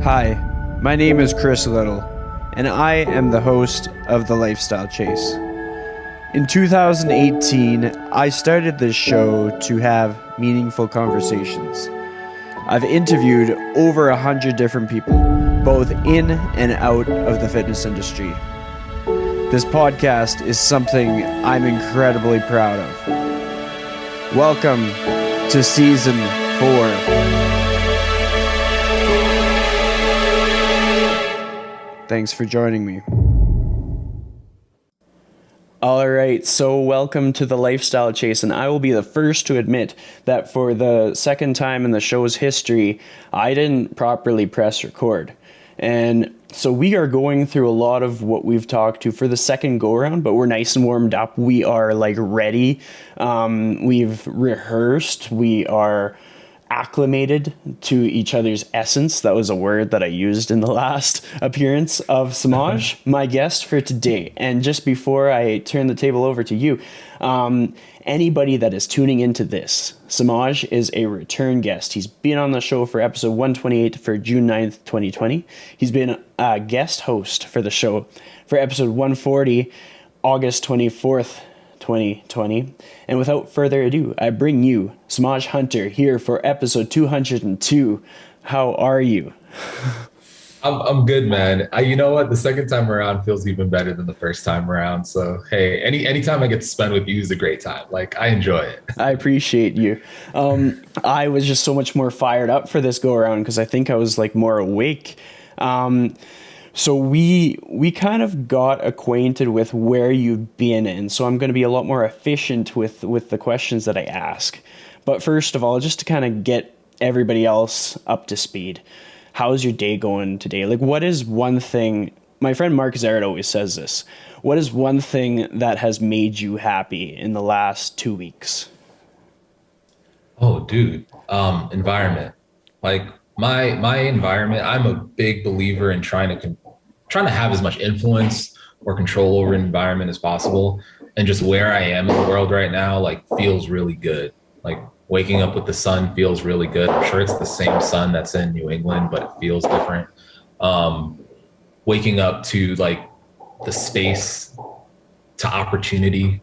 Hi, my name is Chris Liddle, and I am the host of The Lifestyle Chase. In 2018, I started this show to have meaningful conversations. I've interviewed over 100 different people, both in and out of the fitness industry. This podcast is something I'm incredibly proud of. Welcome to Season 4. Thanks for joining me. All right, so welcome to the Lifestyle Chase, and I will be the first to admit that for the second time in the show's history, I didn't properly press record. And so we are going through a lot of what we've talked to for the second go around, but we're nice and warmed up. We are ready. We've rehearsed. We are acclimated to each other's essence. That was a word that I used in the last appearance of Semaj, my guest for today. And just before I turn the table over to you, anybody that is tuning into this, Semaj is a return guest. He's been on the show for episode 128 for June 9th, 2020. He's been a guest host for the show for episode 140, August 24th, 2020. And without further ado, I bring you Semaj Hunter here for episode 202. How are you? I'm good, man. You know what? The second time around feels even better than the first time around. So, hey, anytime I get to spend with you is a great time. I enjoy it. I appreciate you. I was just so much more fired up for this go around because I think I was more awake. So we kind of got acquainted with where you've been in. So I'm going to be a lot more efficient with the questions that I ask. But first of all, just to kind of get everybody else up to speed, how's your day going today? What is one thing, my friend Mark Zarrett always says this, what is one thing that has made you happy in the last 2 weeks? Oh, dude, environment. My environment, I'm a big believer in trying to have as much influence or control over an environment as possible. And just where I am in the world right now, feels really good. Waking up with the sun feels really good. I'm sure it's the same sun that's in New England, but it feels different. Waking up to the space, to opportunity,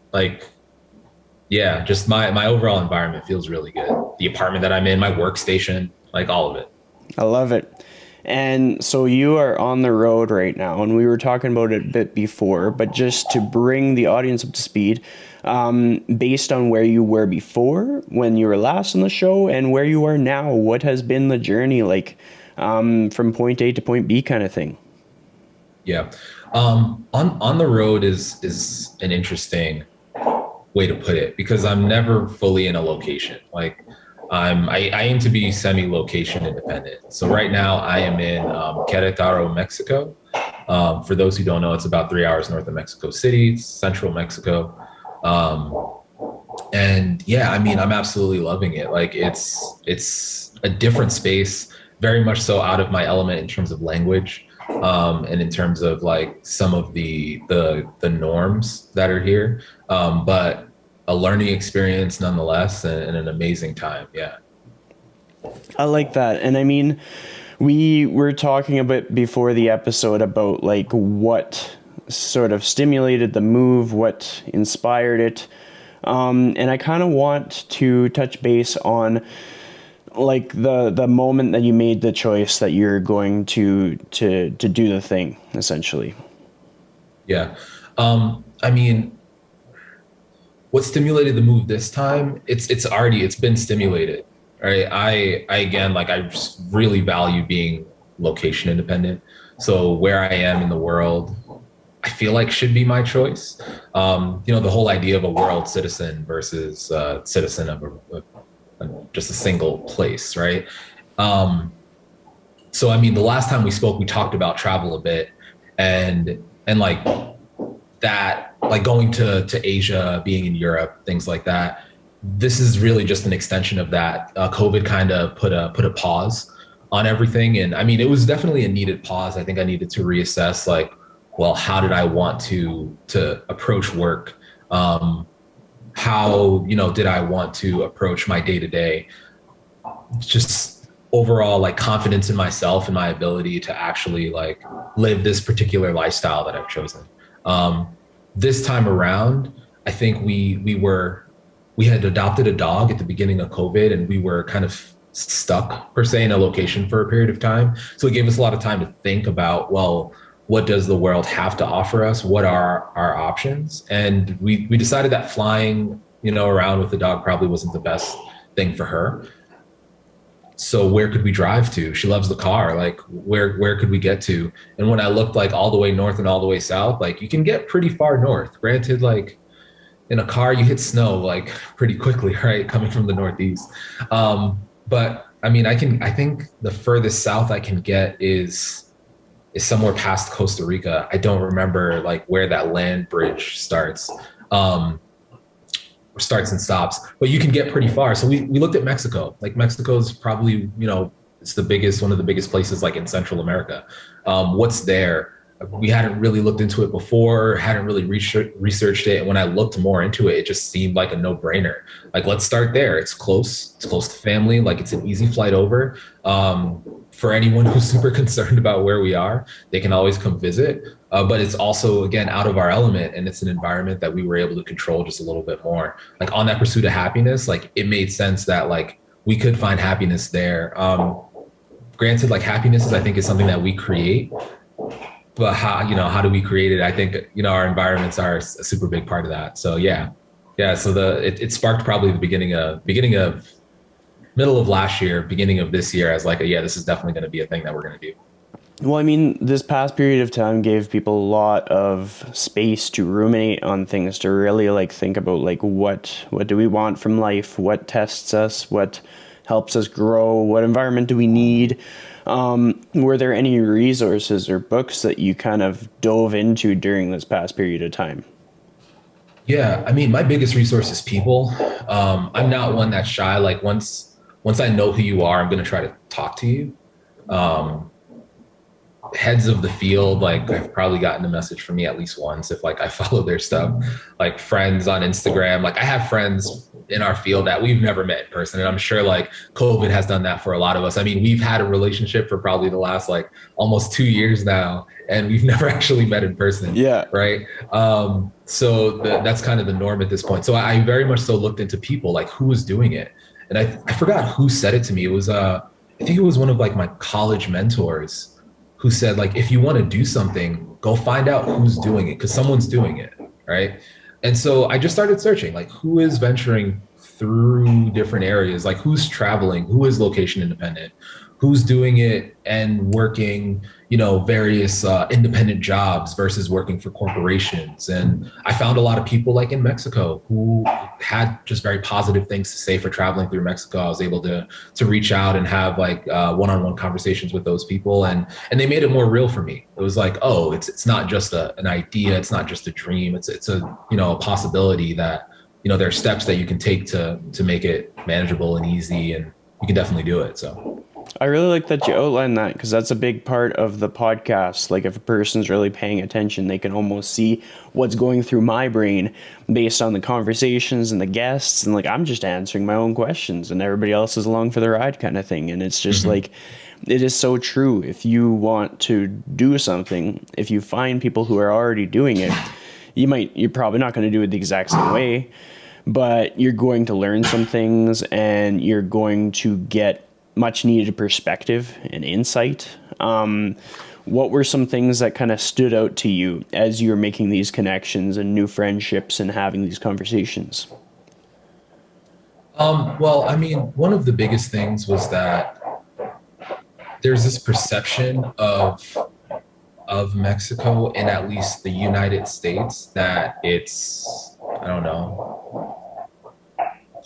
just my overall environment feels really good. The apartment that I'm in, my workstation, all of it. I love it. And so you are on the road right now, and we were talking about it a bit before, but just to bring the audience up to speed, based on where you were before, when you were last on the show, and where you are now, what has been the journey from point A to point B kind of thing? Yeah. On the road is an interesting way to put it, because I'm never fully in a location. I aim to be semi-location independent. So right now I am in Querétaro, Mexico. For those who don't know, it's about 3 hours north of Mexico City, central Mexico. And yeah, I'm absolutely loving it. It's a different space, very much so out of my element in terms of language, and in terms of some of the norms that are here. But a learning experience nonetheless, and an amazing time. Yeah. I like that. And we were talking a bit before the episode about what sort of stimulated the move, what inspired it. And I kind of want to touch base on the moment that you made the choice that you're going to do the thing, essentially. Yeah. What stimulated the move this time? It's been stimulated, right? I again, I just really value being location independent. So where I am in the world, I feel should be my choice. The whole idea of a world citizen versus citizen of just a single place, right? So the last time we spoke, we talked about travel a bit, and that, going to Asia, being in Europe, things like that. This is really just an extension of that. COVID kind of put a pause on everything. And it was definitely a needed pause. I think I needed to reassess how did I want to approach work? How, did I want to approach my day to day? Just overall like confidence in myself and my ability to actually like live this particular lifestyle that I've chosen. This time around, I think we had adopted a dog at the beginning of COVID, and we were kind of stuck per se in a location for a period of time. So it gave us a lot of time to think about, well, what does the world have to offer us? What are our options? And we decided that flying, around with the dog probably wasn't the best thing for her. So where could we drive to? She loves the car. Like where could we get to? And when I looked like all the way north and all the way south, like you can get pretty far north. Granted, like in a car, you hit snow like pretty quickly, right? Coming from the Northeast. But I mean, I think the furthest south I can get is somewhere past Costa Rica. I don't remember like where that land bridge starts. Starts and stops, but you can get pretty far. So we looked at Mexico. Like Mexico's probably, it's one of the biggest places like in Central America. What's there? We hadn't really looked into it before, hadn't really researched it. And when I looked more into it, it just seemed like a no-brainer. Like, let's start there. It's close to family. Like it's an easy flight over. For anyone who's super concerned about where we are, they can always come visit. But it's also, again, out of our element, and it's an environment that we were able to control just a little bit more. Like on that pursuit of happiness, like it made sense that like we could find happiness there. Granted, like happiness I think is something that we create, but how do we create it? I think, our environments are a super big part of that. So yeah. So it sparked probably the beginning of middle of last year, beginning of this year as like, this is definitely going to be a thing that we're going to do. Well, I mean, this past period of time gave people a lot of space to ruminate on things, to really like think about like what do we want from life, what tests us, what helps us grow, what environment do we need. Were there any resources or books that you kind of dove into during this past period of time? Yeah, I mean, my biggest resource is people. I'm not one that's shy. Like once I know who you are, I'm going to try to talk to you. Heads of the field, like I've probably gotten a message from me at least once if like I follow their stuff. Like friends on Instagram, like I have friends in our field that we've never met in person, and I'm sure like COVID has done that for a lot of us. I mean, we've had a relationship for probably the last like almost 2 years now, and we've never actually met in person. Yeah. Right. So that's kind of the norm at this point. So I very much so looked into people, like who was doing it, and I forgot who said it to me. It was I think it was one of like my college mentors who said, like, if you want to do something, go find out who's doing it, because someone's doing it, right? And so I just started searching, like, who is venturing through different areas, like who's traveling, who is location independent, who's doing it and working, various independent jobs versus working for corporations. And I found a lot of people like in Mexico who had just very positive things to say for traveling through Mexico. I was able to reach out and have like one-on-one conversations with those people, and they made it more real for me. It was like, oh, it's not just an idea, it's not just a dream, it's a a possibility that there are steps that you can take to make it manageable and easy, and you can definitely do it. So I really like that you outlined that, because that's a big part of the podcast. Like if a person's really paying attention, they can almost see what's going through my brain based on the conversations and the guests. And like, I'm just answering my own questions and everybody else is along for the ride kind of thing. And it's just like, it is so true. If you want to do something, if you find people who are already doing it, you're probably not going to do it the exact same way, but you're going to learn some things and you're going to get much needed perspective and insight. What were some things that kind of stood out to you as you were making these connections and new friendships and having these conversations? Well, I mean, one of the biggest things was that there's this perception of Mexico, and at least the United States, that it's, I don't know,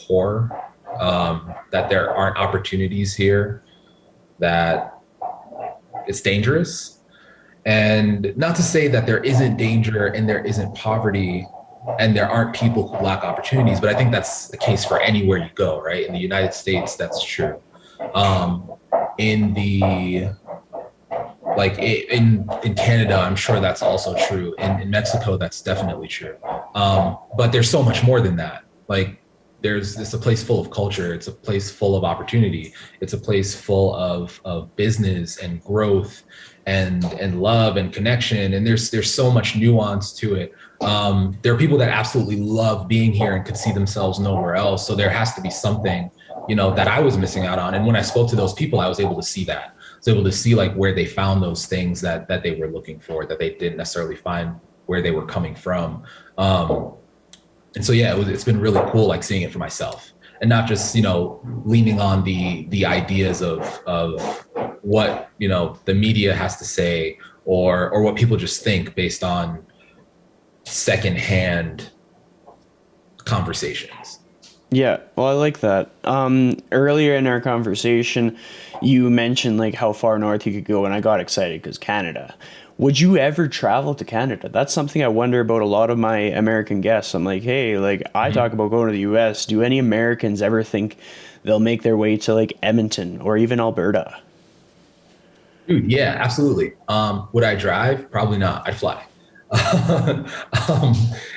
poor. That there aren't opportunities here, that it's dangerous. And not to say that there isn't danger and there isn't poverty and there aren't people who lack opportunities, but I think that's the case for anywhere you go, right? In the United States, that's true. In Canada, I'm sure that's also true. In Mexico, that's definitely true. But there's so much more than that. Like, it's a place full of culture. It's a place full of opportunity. It's a place full of business and growth and love and connection. And there's so much nuance to it. There are people that absolutely love being here and could see themselves nowhere else. So there has to be something, that I was missing out on. And when I spoke to those people, I was able to see that. I was able to see like where they found those things that they were looking for, that they didn't necessarily find where they were coming from. And so, yeah, it's been really cool, like seeing it for myself and not just, leaning on the ideas of what, the media has to say or what people just think based on secondhand conversations. Yeah, well, I like that. Earlier in our conversation, you mentioned like how far north you could go, and I got excited because Canada. Would you ever travel to Canada? That's something I wonder about a lot of my American guests. I'm like, hey, like I talk about going to the U.S. Do any Americans ever think they'll make their way to like Edmonton or even Alberta? Dude, yeah, absolutely. Would I drive? Probably not. I'd fly. um,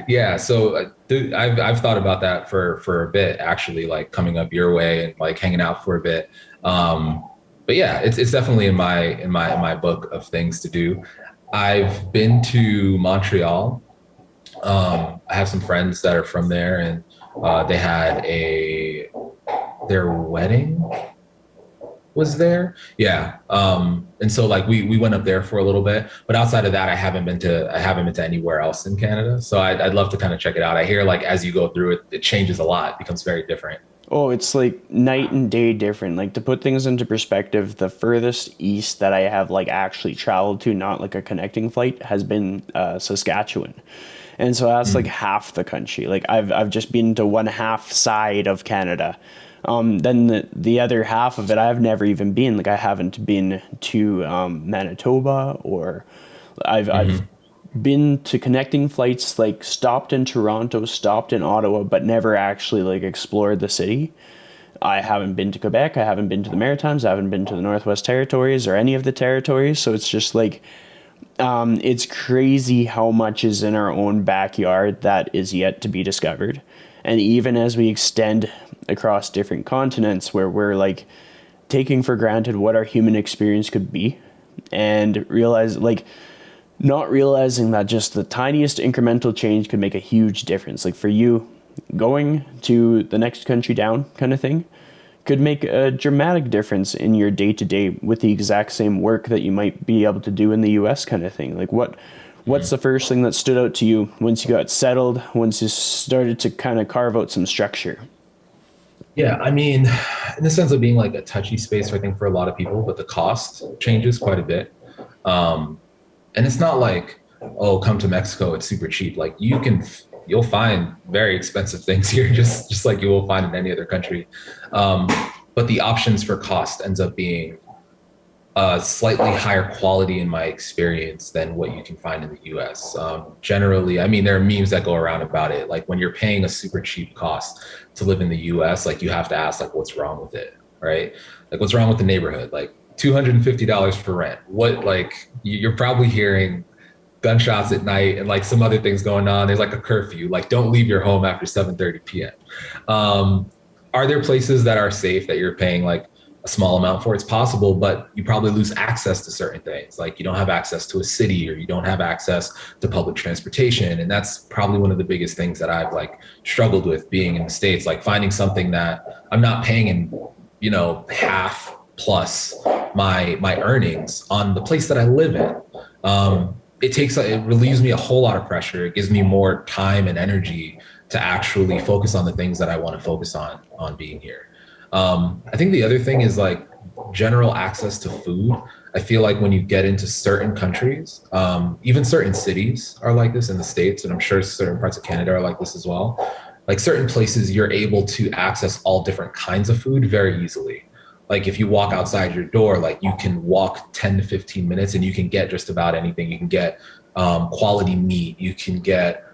yeah, so dude, I've thought about that for a bit actually, like coming up your way and like hanging out for a bit. But yeah, it's definitely in my book of things to do. I've been to Montreal. I have some friends that are from there, and they had their wedding was there. Yeah. And so like we went up there for a little bit, but outside of that, I haven't been to anywhere else in Canada. So I'd love to kind of check it out. I hear like as you go through it, it changes a lot, it becomes very different. Oh, it's like night and day different. Like to put things into perspective, the furthest east that I have like actually traveled to, not like a connecting flight, has been Saskatchewan. And so that's like half the country. Like I've just been to one half side of Canada. Then the other half of it, I've never even been. Like I haven't been to Manitoba, or I've been to connecting flights, like stopped in Toronto, stopped in Ottawa, but never actually like explored the city. I haven't been to Quebec. I haven't been to the Maritimes. I haven't been to the Northwest Territories or any of the territories. So it's just like, it's crazy how much is in our own backyard that is yet to be discovered. And even as we extend across different continents where we're like taking for granted what our human experience could be, and not realizing that just the tiniest incremental change could make a huge difference. Like for you, going to the next country down kind of thing could make a dramatic difference in your day to day with the exact same work that you might be able to do in the US kind of thing. Like what's the first thing that stood out to you once you got settled, once you started to kind of carve out some structure? Yeah, I mean, in the sense of being like a touchy space, I think for a lot of people, but the cost changes quite a bit. And it's not like, oh, come to Mexico, it's super cheap. Like you'll find very expensive things here, just like you will find in any other country. But the options for cost ends up being slightly higher quality in my experience than what you can find in the US. Generally, I mean, there are memes that go around about it. Like when you're paying a super cheap cost to live in the US, like you have to ask like, what's wrong with it, right? Like what's wrong with the neighborhood? Like $250 for rent. What, like you're probably hearing gunshots at night and like some other things going on. There's like a curfew, like don't leave your home after 7:30 p.m. Are there places that are safe that you're paying like a small amount for? It's possible, but you probably lose access to certain things. Like you don't have access to a city, or you don't have access to public transportation. And that's probably one of the biggest things that I've like struggled with being in the States, like finding something that I'm not paying in, half plus my earnings on the place that I live in. It relieves me a whole lot of pressure. It gives me more time and energy to actually focus on the things that I want to focus on being here. I think the other thing is like general access to food. I feel like when you get into certain countries, even certain cities are like this in the States, and I'm sure certain parts of Canada are like this as well. Like certain places, you're able to access all different kinds of food very easily. Like if you walk outside your door, like you can walk 10 to 15 minutes and you can get just about anything. You can get quality meat. You can get,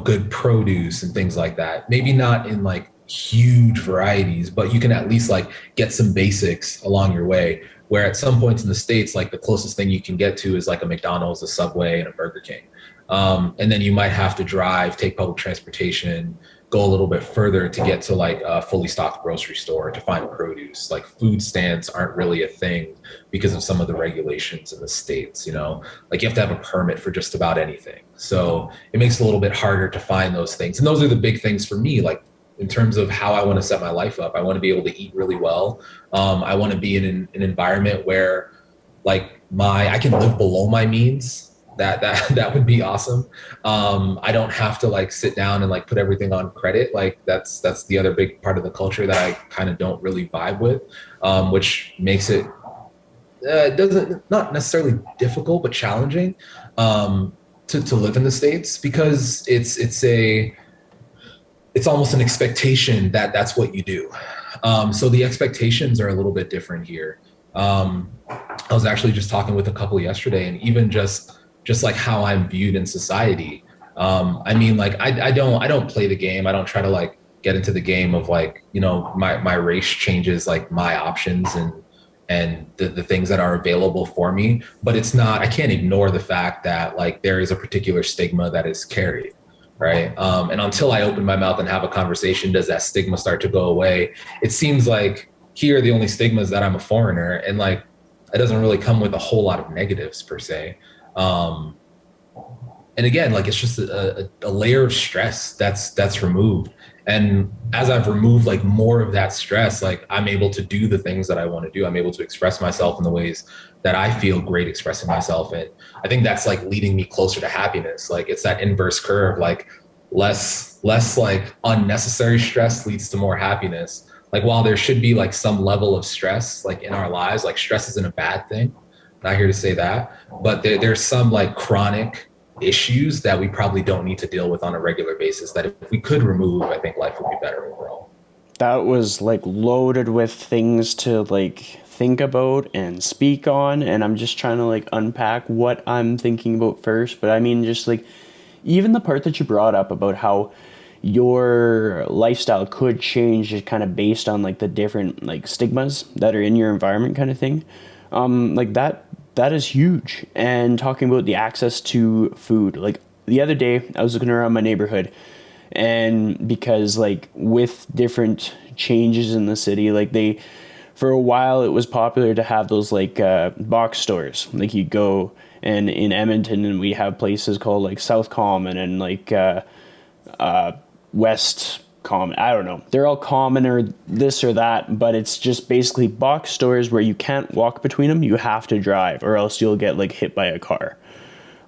good produce and things like that. Maybe not in like huge varieties, but you can at least like get some basics along your way. Where at some points in the States, like the closest thing you can get to is like a McDonald's, a Subway, and a Burger King. And then you might have to drive, take public transportation, go a little bit further to get to like a fully stocked grocery store to find produce. Like food stands aren't really a thing because of some of the regulations in the States, you know, like you have to have a permit for just about anything. So it makes it a little bit harder to find those things. And those are the big things for me, like in terms of how I want to set my life up. I want to be able to eat really well. I want to be in an environment where like I can live below my means. That would be awesome. I don't have to like sit down and like put everything on credit. Like that's the other big part of the culture that I kind of don't really vibe with, which makes it doesn't not necessarily difficult but challenging to live in the States, because it's almost an expectation that that's what you do. So the expectations are a little bit different here. I was actually just talking with a couple yesterday, and even just like how I'm viewed in society. I mean, like I don't play the game. I don't try to like get into the game of like, you know, my race changes like my options and the things that are available for me. But it's not, I can't ignore the fact that like there is a particular stigma that is carried. Right. And until I open my mouth and have a conversation, does that stigma start to go away? It seems like here the only stigma is that I'm a foreigner, and like it doesn't really come with a whole lot of negatives per se. And again, like it's just a layer of stress that's removed. And as I've removed like more of that stress, like I'm able to do the things that I want to do. I'm able to express myself in the ways that I feel great expressing myself in. I think that's like leading me closer to happiness. Like it's that inverse curve, like less like unnecessary stress leads to more happiness. Like while there should be like some level of stress like in our lives, like stress isn't a bad thing. Not here to say that, but there's some like chronic issues that we probably don't need to deal with on a regular basis that if we could remove, I think life would be better overall. That was like loaded with things to like think about and speak on, and I'm just trying to like unpack what I'm thinking about first. But I mean, just like even the part that you brought up about how your lifestyle could change just kind of based on like the different like stigmas that are in your environment kind of thing, like that is huge. And talking about the access to food, like the other day I was looking around my neighborhood, and because like with different changes in the city, like they, for a while it was popular to have those like box stores. Like you go, and in Edmonton, and we have places called like South Common and like West Common. I don't know. They're all common or this or that, but it's just basically box stores where you can't walk between them. You have to drive, or else you'll get like hit by a car.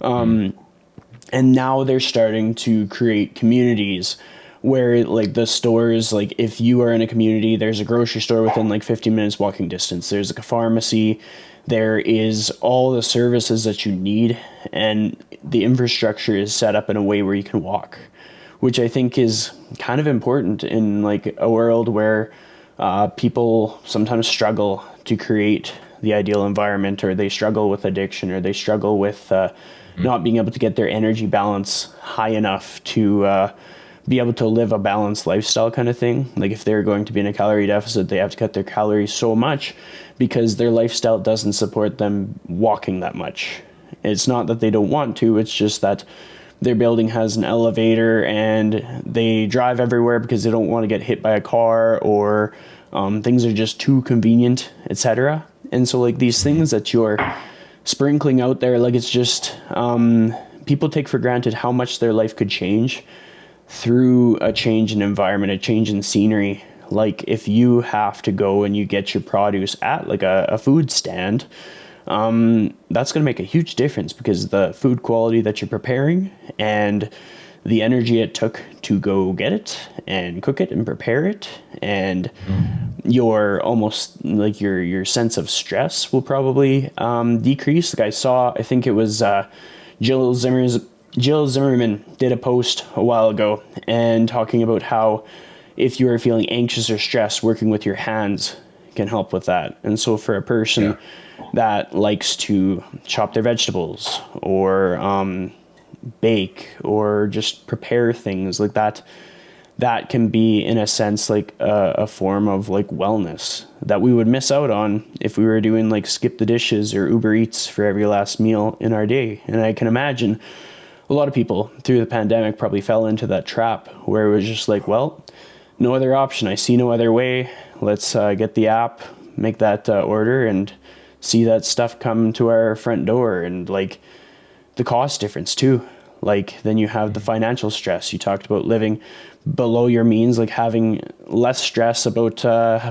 And now they're starting to create communities where like the stores, like if you are in a community, there's a grocery store within like 15 minutes walking distance. There's like a pharmacy. There is all the services that you need, and the infrastructure is set up in a way where you can walk, which I think is kind of important in like a world where people sometimes struggle to create the ideal environment, or they struggle with addiction, or they struggle with not being able to get their energy balance high enough to be able to live a balanced lifestyle kind of thing. Like if they're going to be in a calorie deficit, they have to cut their calories so much because their lifestyle doesn't support them walking that much. It's not that they don't want to, it's just that their building has an elevator and they drive everywhere because they don't want to get hit by a car, or things are just too convenient, etc. And so like these things that you're sprinkling out there, like it's just people take for granted how much their life could change through a change in environment, a change in scenery. Like if you have to go and you get your produce at like a food stand, that's going to make a huge difference, because the food quality that you're preparing and the energy it took to go get it and cook it and prepare it, and your almost like your sense of stress will probably decrease. Like I think it was Jill Zimmerman did a post a while ago and talking about how if you are feeling anxious or stressed, working with your hands can help with that. And so for a person that likes to chop their vegetables or bake or just prepare things like that, that can be in a sense like a form of like wellness that we would miss out on if we were doing like skip the dishes or Uber Eats for every last meal in our day. And I can imagine a lot of people through the pandemic probably fell into that trap where it was just like, well, no other option. I see no other way. Let's get the app, make that order, and see that stuff come to our front door. And like the cost difference too. Like then you have the financial stress. You talked about living below your means, like having less stress about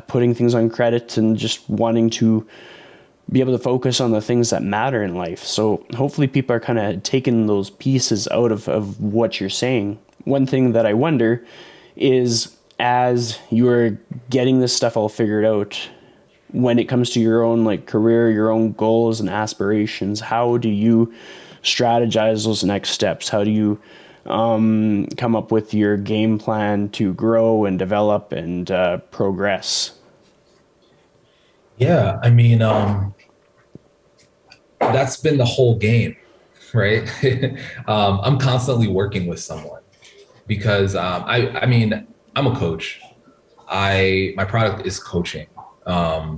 putting things on credit and just wanting to be able to focus on the things that matter in life. So hopefully people are kind of taking those pieces out of what you're saying. One thing that I wonder is, as you're getting this stuff all figured out, when it comes to your own like career, your own goals and aspirations, how do you strategize those next steps? How do you come up with your game plan to grow and develop and progress? Yeah, I mean, that's been the whole game, right? I'm constantly working with someone because I mean, I'm a coach. My product is coaching. I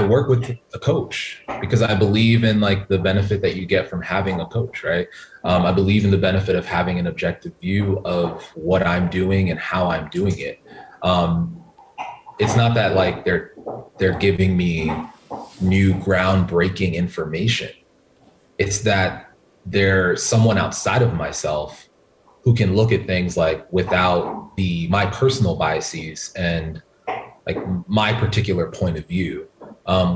work with a coach because I believe in like the benefit that you get from having a coach, right? I believe in the benefit of having an objective view of what I'm doing and how I'm doing it. It's not that like they're giving me new groundbreaking information. It's that there's someone outside of myself who can look at things like without my personal biases and like my particular point of view,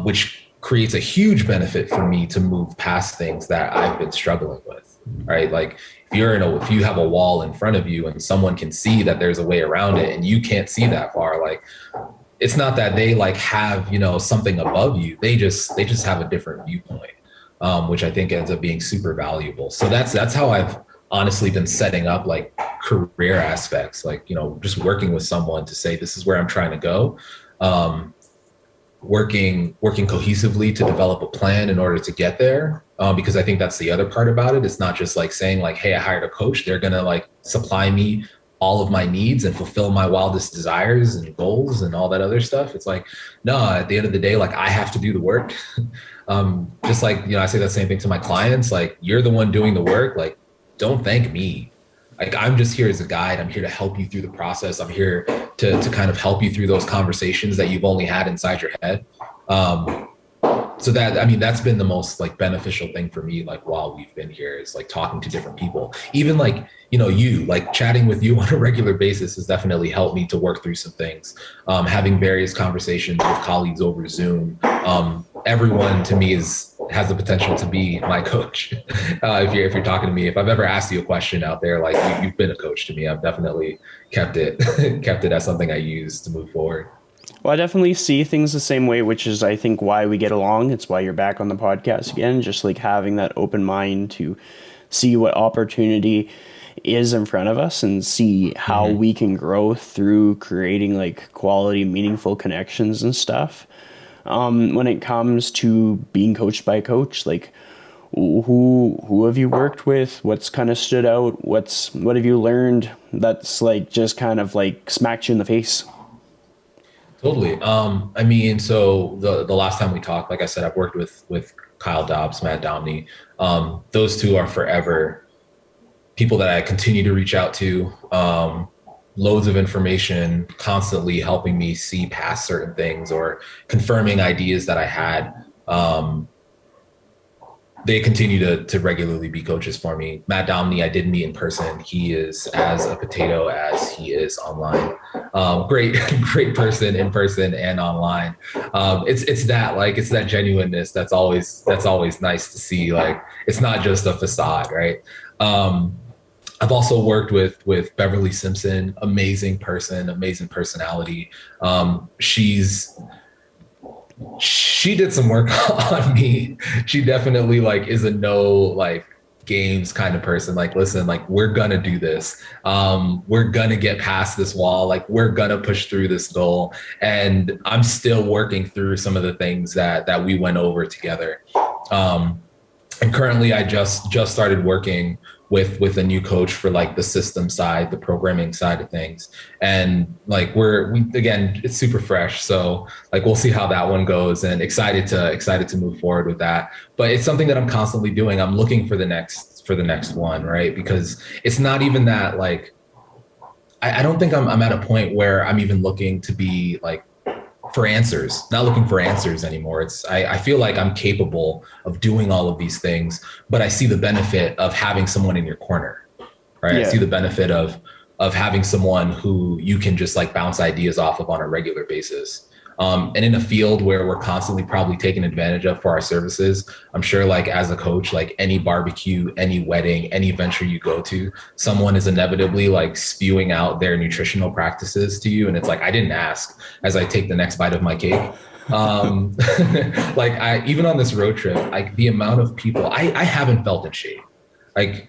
which creates a huge benefit for me to move past things that I've been struggling with, right? Like if you have a wall in front of you and someone can see that there's a way around it and you can't see that far, like it's not that they like have, something above you. They just have a different viewpoint, which I think ends up being super valuable. So that's how I've honestly been setting up like career aspects, like, just working with someone to say, this is where I'm trying to go. Working cohesively to develop a plan in order to get there. Because I think that's the other part about it. It's not just like saying like, hey, I hired a coach. They're going to like supply me all of my needs and fulfill my wildest desires and goals and all that other stuff. It's like, no, at the end of the day, like I have to do the work. Just like, I say that same thing to my clients, like you're the one doing the work. Like, don't thank me. Like, I'm just here as a guide. I'm here to help you through the process. I'm here to kind of help you through those conversations that you've only had inside your head. So that's been the most like beneficial thing for me, like while we've been here, is like talking to different people. Even like, you like chatting with you on a regular basis has definitely helped me to work through some things. Having various conversations with colleagues over Zoom. Everyone to me has the potential to be my coach. If you're talking to me, if I've ever asked you a question out there, like you've been a coach to me. I've definitely kept it as something I use to move forward. Well, I definitely see things the same way, which is, I think, why we get along. It's why you're back on the podcast again, just like having that open mind to see what opportunity is in front of us and see how we can grow through creating like quality, meaningful connections and stuff. When it comes to being coached by a coach, like who have you worked with? What's kind of stood out? What have you learned that's like just kind of like smacked you in the face? Totally. I mean, so the last time we talked, like I said, I've worked with Kyle Dobbs, Matt Domney. Those two are forever people that I continue to reach out to. Loads of information, constantly helping me see past certain things or confirming ideas that I had. They continue to regularly be coaches for me. Matt Domney, I did meet in person. He is as a potato as he is online. Great person in person and online. It's that genuineness that's always nice to see. Like, it's not just a facade, right? I've also worked with Beverly Simpson, amazing person, amazing personality. She did some work on me. She definitely like is a no like games kind of person. Like, listen, like we're gonna do this. We're gonna get past this wall. Like we're gonna push through this goal. And I'm still working through some of the things that we went over together. And currently I just started working with a new coach for like the system side, the programming side of things. And like we again, it's super fresh. So like we'll see how that one goes, and excited to move forward with that. But it's something that I'm constantly doing. I'm looking for the next one, right? Because it's not even that like I don't think I'm at a point where I'm even looking to be like for answers, not looking for answers anymore. I feel like I'm capable of doing all of these things, but I see the benefit of having someone in your corner, right? Yeah. I see the benefit of having someone who you can just like bounce ideas off of on a regular basis. And in a field where we're constantly probably taken advantage of for our services, I'm sure like as a coach, like any barbecue, any wedding, any venture you go to, someone is inevitably like spewing out their nutritional practices to you. And it's like, I didn't ask, as I take the next bite of my cake. Like even on this road trip, like the amount of people, I haven't felt in shape. Like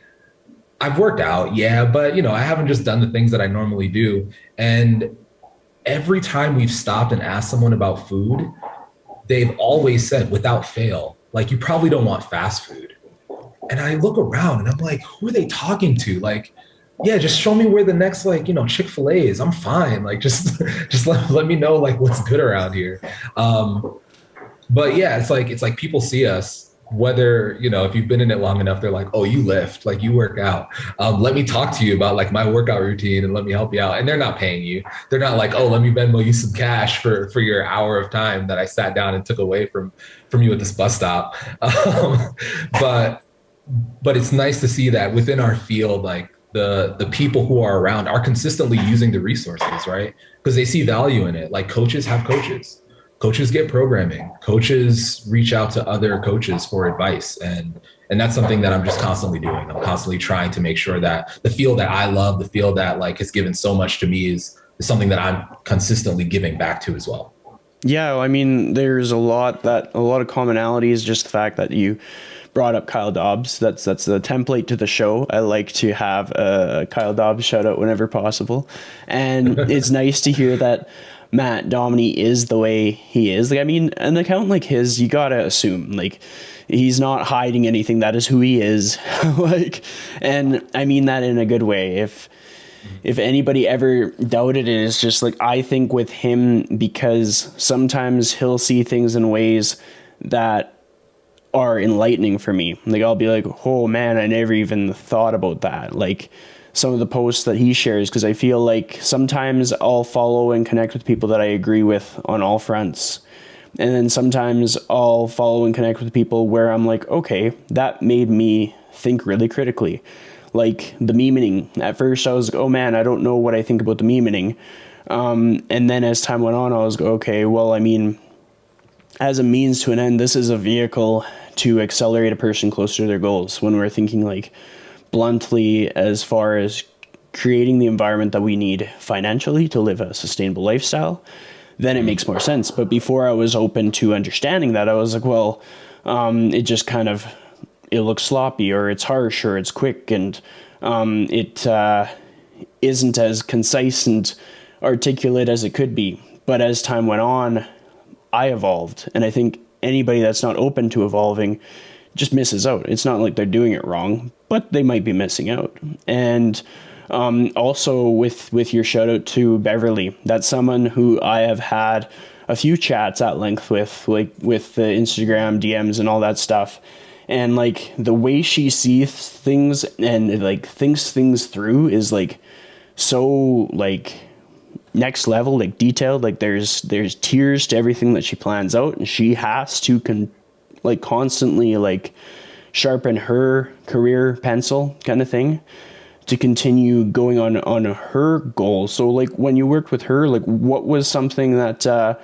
I've worked out, yeah, but you know, I haven't just done the things that I normally do. And every time we've stopped and asked someone about food, they've always said without fail, like, you probably don't want fast food. And I look around and I'm like, who are they talking to? Like, yeah, just show me where the next, like, you know, Chick-fil-A is. I'm fine. Like, just let me know like what's good around here. But yeah, it's like people see us, whether, you know, if you've been in it long enough, they're like, oh, you lift, like you work out. Let me talk to you about like my workout routine and let me help you out. And they're not paying you. They're not like, oh, let me Venmo you some cash for your hour of time that I sat down and took away from you at this bus stop. But it's nice to see that within our field, like the people who are around are consistently using the resources, right? Because they see value in it. Like coaches have coaches. Coaches get programming. Coaches reach out to other coaches for advice. And that's something that I'm just constantly doing. I'm constantly trying to make sure that the field that I love, the field that like has given so much to me is something that I'm consistently giving back to as well. Yeah, I mean, there's a lot of commonalities. Just the fact that you brought up Kyle Dobbs. That's the template to the show. I like to have a Kyle Dobbs shout out whenever possible. And it's nice to hear that Matt Dominy is the way he is. Like, I mean, an account like his, you gotta assume like he's not hiding anything. That is who he is. Like, and I mean that in a good way. If anybody ever doubted it, it's just like, I think with him, because sometimes he'll see things in ways that are enlightening for me. Like, I'll be like, oh man, I never even thought about that. Like, some of the posts that he shares, because I feel like sometimes I'll follow and connect with people that I agree with on all fronts. And then sometimes I'll follow and connect with people where I'm like, okay, that made me think really critically. Like the memeing. At first I was like, oh man, I don't know what I think about the memeing. And then as time went on, I was like, okay, well, I mean, as a means to an end, this is a vehicle to accelerate a person closer to their goals. When we're thinking like bluntly, as far as creating the environment that we need financially to live a sustainable lifestyle, then it makes more sense. But before I was open to understanding that, I was like, well, it just kind of, it looks sloppy, or it's harsh, or it's quick, and it isn't as concise and articulate as it could be. But as time went on, I evolved. And I think anybody that's not open to evolving just misses out. It's not like they're doing it wrong, but they might be missing out. And also with your shout out to Beverly, that's someone who I have had a few chats at length with, like with the Instagram DMs and all that stuff. And like the way she sees things and like thinks things through is like so like next level, like detailed. Like there's tiers to everything that she plans out, and she has to constantly like sharpen her career pencil kind of thing to continue going on her goals. So like when you worked with her, like what was something that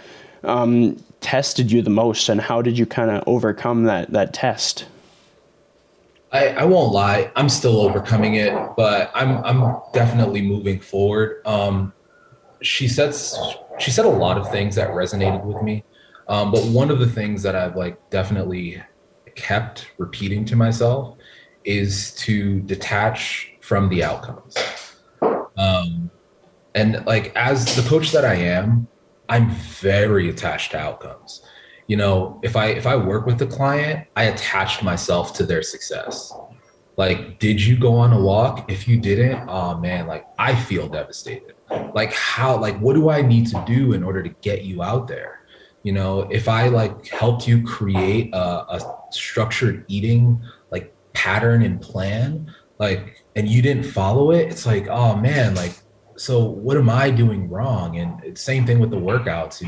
tested you the most, and how did you kind of overcome that test? I won't lie, I'm still overcoming it, but I'm definitely moving forward. She said a lot of things that resonated with me. But one of the things that I've like definitely kept repeating to myself is to detach from the outcomes. And like, as the coach that I am, I'm very attached to outcomes. if I work with the client, I attached myself to their success. Like, did you go on a walk? If you didn't, oh man, like I feel devastated. Like how, like what do I need to do in order to get you out there? If I like helped you create a structured eating like pattern and plan, like, and you didn't follow it, it's like, oh man, like, so what am I doing wrong? And it's same thing with the workouts,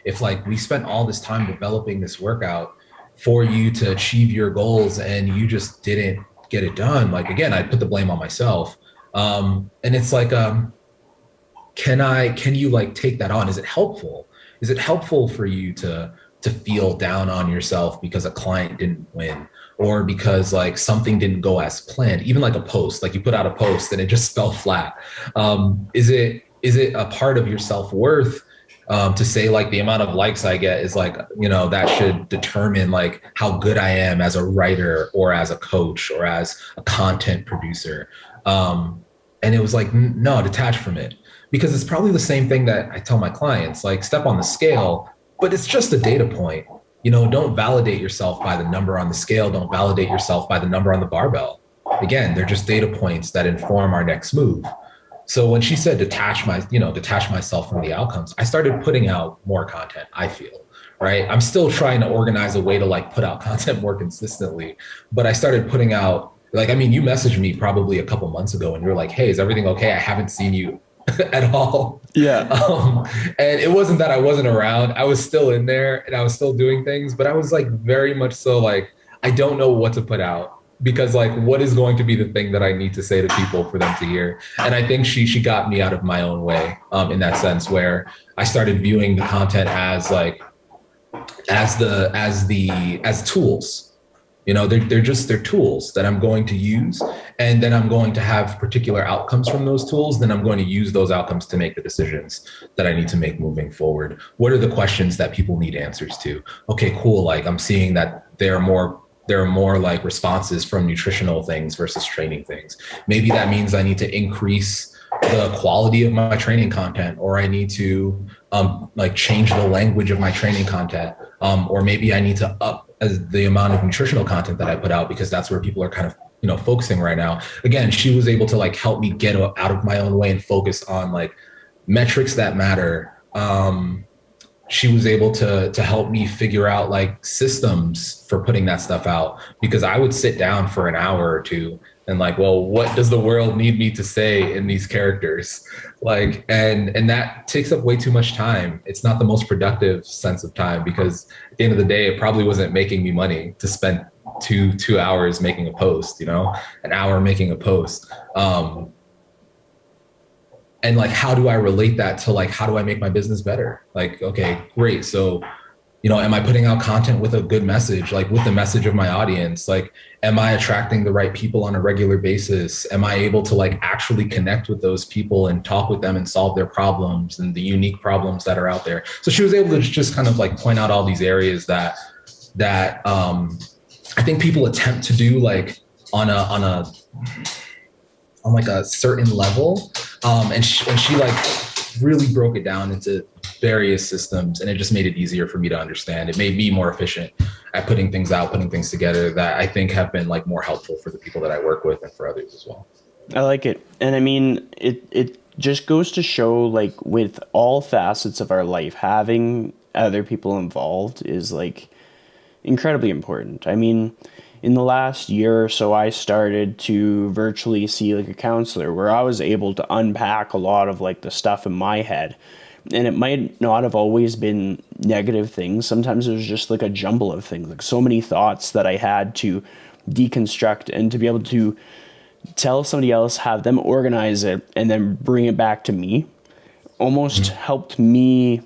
if like we spent all this time developing this workout for you to achieve your goals and you just didn't get it done, like again, I put the blame on myself. And it's like, can you like take that on? Is it helpful? Is it helpful for you to feel down on yourself because a client didn't win, or because like something didn't go as planned? Even like a post, like you put out a post and it just fell flat. Is it a part of your self-worth, to say like the amount of likes I get is like, that should determine like how good I am as a writer or as a coach or as a content producer? And it was like, no, detach from it, because it's probably the same thing that I tell my clients, like step on the scale, but it's just a data point. Don't validate yourself by the number on the scale. Don't validate yourself by the number on the barbell. Again, they're just data points that inform our next move. So when she said detach myself from the outcomes, I started putting out more content, I feel, right? I'm still trying to organize a way to like put out content more consistently, but I started putting out, like, I mean, you messaged me probably a couple months ago and you're like, hey, is everything okay? I haven't seen you at all. Yeah. And it wasn't that I wasn't around. I was still in there and I was still doing things, but I was like very much so like, I don't know what to put out, because like, what is going to be the thing that I need to say to people for them to hear? And I think she got me out of my own way, in that sense, where I started viewing the content as like, as tools. They're tools that I'm going to use, and then I'm going to have particular outcomes from those tools. Then I'm going to use those outcomes to make the decisions that I need to make moving forward. What are the questions that people need answers to? Okay, cool. Like I'm seeing that there are more like responses from nutritional things versus training things. Maybe that means I need to increase the quality of my training content, or I need to like change the language of my training content, or maybe I need to up the amount of nutritional content that I put out, because that's where people are kind of focusing right now. Again, she was able to like help me get out of my own way and focus on like metrics that matter. She was able to help me figure out like systems for putting that stuff out, because I would sit down for an hour or two and like, well, what does the world need me to say in these characters? Like, and that takes up way too much time. It's not the most productive sense of time, because at the end of the day, it probably wasn't making me money to spend two hours making a post, an hour making a post. And like, how do I relate that to like, how do I make my business better? Like, okay, great. So, am I putting out content with a good message, like with the message of my audience? Like, am I attracting the right people on a regular basis? Am I able to like actually connect with those people and talk with them and solve their problems and the unique problems that are out there? So she was able to just kind of like point out all these areas that I think people attempt to do like on like a certain level. And she like really broke it down into various systems, and it just made it easier for me to understand. It made me more efficient at putting things out, putting things together, that I think have been like more helpful for the people that I work with and for others as well. I like it. And I mean, it just goes to show, like, with all facets of our life, having other people involved is like incredibly important. I mean, in the last year or so, I started to virtually see like a counselor, where I was able to unpack a lot of like the stuff in my head. And it might not have always been negative things. Sometimes it was just like a jumble of things, like so many thoughts that I had to deconstruct, and to be able to tell somebody else, have them organize it, and then bring it back to me almost helped me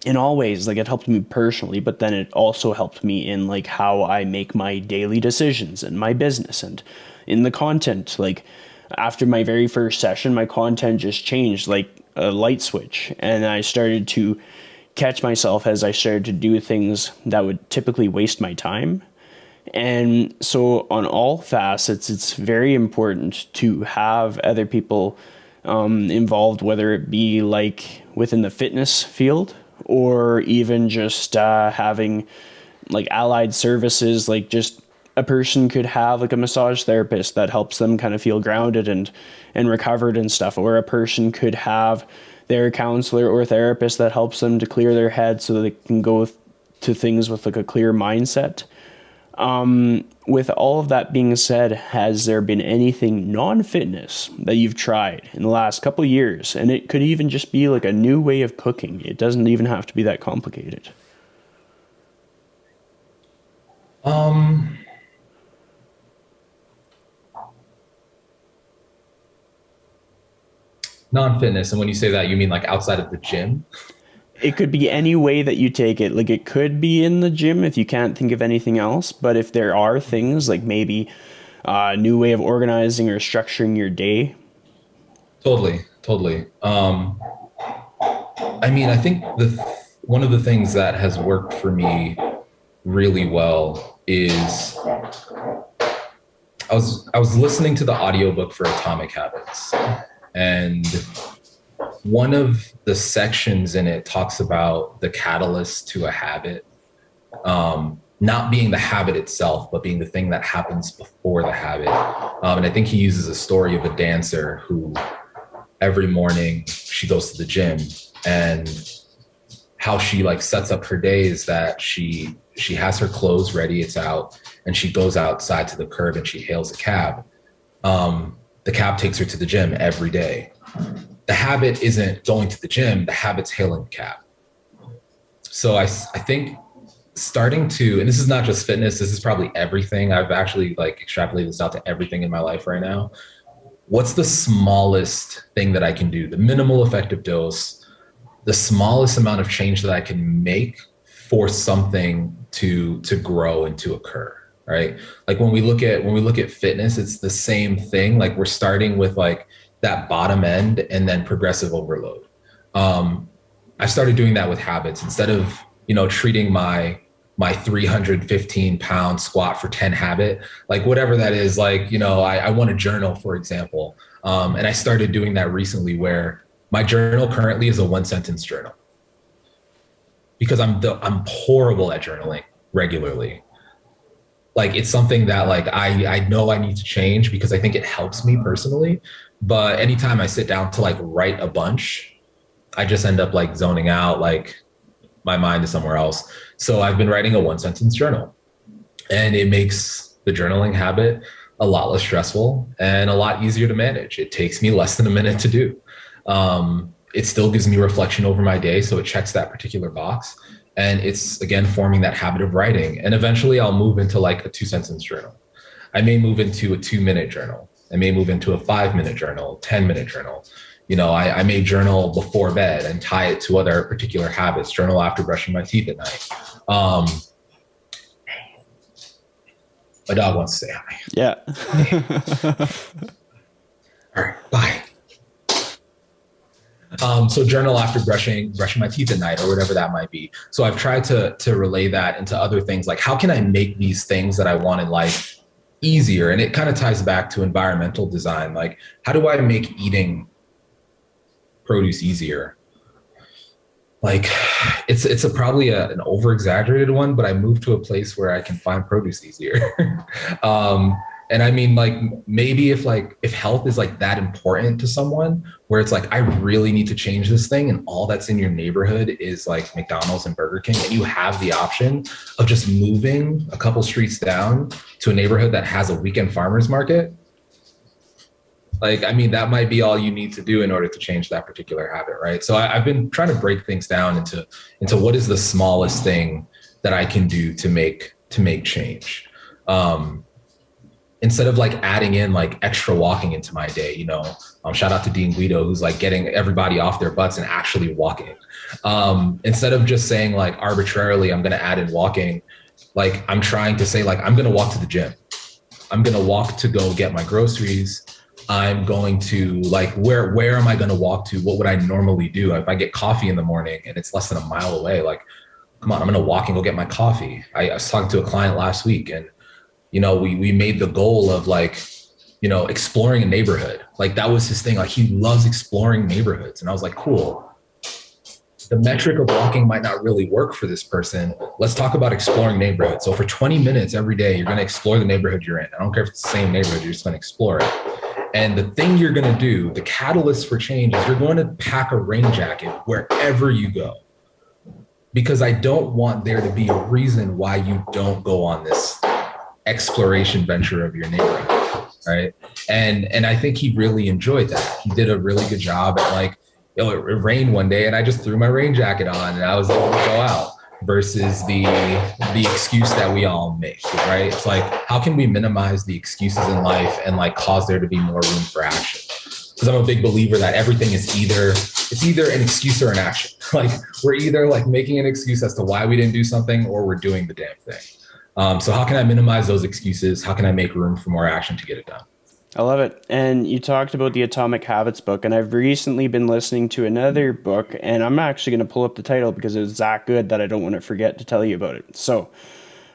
in all ways. Like, it helped me personally, but then it also helped me in like how I make my daily decisions in my business and in the content. Like, after my very first session, my content just changed like a light switch, and I started to catch myself as I started to do things that would typically waste my time. And so on all facets, it's very important to have other people involved, whether it be like within the fitness field or even just having like allied services, like just a person could have like a massage therapist that helps them kind of feel grounded and recovered and stuff, or a person could have their counselor or therapist that helps them to clear their head so that they can go to things with like a clear mindset. With all of that being said, has there been anything non-fitness that you've tried in the last couple of years? And it could even just be like a new way of cooking. It doesn't even have to be that complicated. Non-fitness, and when you say that, you mean like outside of the gym? It could be any way that you take it. Like it could be in the gym if you can't think of anything else. But if there are things like maybe a new way of organizing or structuring your day. Totally. I mean, I think one of the things that has worked for me really well is I was listening to the audiobook for Atomic Habits, and one of the sections in it talks about the catalyst to a habit, not being the habit itself, but being the thing that happens before the habit. And I think he uses a story of a dancer who every morning she goes to the gym, and how she like sets up her day is that she has her clothes ready, it's out, and she goes outside to the curb and she hails a cab. The cab takes her to the gym every day. The habit isn't going to the gym, the habit's hailing the cab. So I think starting to, and this is not just fitness, this is probably everything. I've actually like extrapolated this out to everything in my life right now. What's the smallest thing that I can do? The minimal effective dose, the smallest amount of change that I can make for something to grow and to occur, right? Like when we look at fitness, it's the same thing. Like we're starting with like that bottom end and then progressive overload. I started doing that with habits. Instead of, treating my 315 pound squat for 10 habit, like whatever that is, like, I want to journal, for example. And I started doing that recently where my journal currently is a 1-sentence journal because I'm horrible at journaling regularly. Like it's something that like I know I need to change because I think it helps me personally. But anytime I sit down to like write a bunch, I just end up like zoning out, like my mind is somewhere else. So I've been writing a 1-sentence journal, and it makes the journaling habit a lot less stressful and a lot easier to manage. It takes me less than a minute to do. It still gives me reflection over my day, so it checks that particular box. And it's, again, forming that habit of writing. And eventually I'll move into like a 2-sentence journal. I may move into a 2-minute journal. I may move into a 5-minute journal, 10-minute journal. I may journal before bed and tie it to other particular habits, journal after brushing my teeth at night. My dog wants to say hi. Yeah. All right, bye. So journal after brushing my teeth at night or whatever that might be. So I've tried to relay that into other things. Like how can I make these things that I want in life easier? And it kind of ties back to environmental design. Like how do I make eating produce easier? Like it's probably an over exaggerated one, but I moved to a place where I can find produce easier. And I mean, like, maybe if health is like that important to someone where it's like, I really need to change this thing, and all that's in your neighborhood is like McDonald's and Burger King, and you have the option of just moving a couple streets down to a neighborhood that has a weekend farmer's market. Like, I mean, that might be all you need to do in order to change that particular habit, right? So I've been trying to break things down into what is the smallest thing that I can do to make change. Instead of like adding in like extra walking into my day, shout out to Dean Guido, who's like getting everybody off their butts and actually walking. Instead of just saying like arbitrarily, I'm going to add in walking, like I'm trying to say like, I'm going to walk to the gym. I'm going to walk to go get my groceries. I'm going to like, where am I going to walk to? What would I normally do? If I get coffee in the morning and it's less than a mile away, like, come on, I'm going to walk and go get my coffee. I was talking to a client last week, and we made the goal of like, exploring a neighborhood. Like that was his thing. Like he loves exploring neighborhoods. And I was like, cool. the metric of walking might not really work for this person. Let's talk about exploring neighborhoods. So for 20 minutes every day, you're going to explore the neighborhood you're in. I don't care if it's the same neighborhood, you're just going to explore it. And the thing you're going to do, the catalyst for change, is you're going to pack a rain jacket wherever you go. Because I don't want there to be a reason why you don't go on this exploration venture of your neighborhood, right? And I think he really enjoyed that. He did a really good job at like, it rained one day and I just threw my rain jacket on and I was able to go out, versus the excuse that we all make, right? It's like, how can we minimize the excuses in life and like cause there to be more room for action? Because I'm a big believer that everything is either an excuse or an action. Like we're either like making an excuse as to why we didn't do something, or we're doing the damn thing. So how can I minimize those excuses? How can I make room for more action to get it done? I love it. And you talked about the Atomic Habits book, and I've recently been listening to another book, and I'm actually going to pull up the title because it was that good that I don't want to forget to tell you about it. So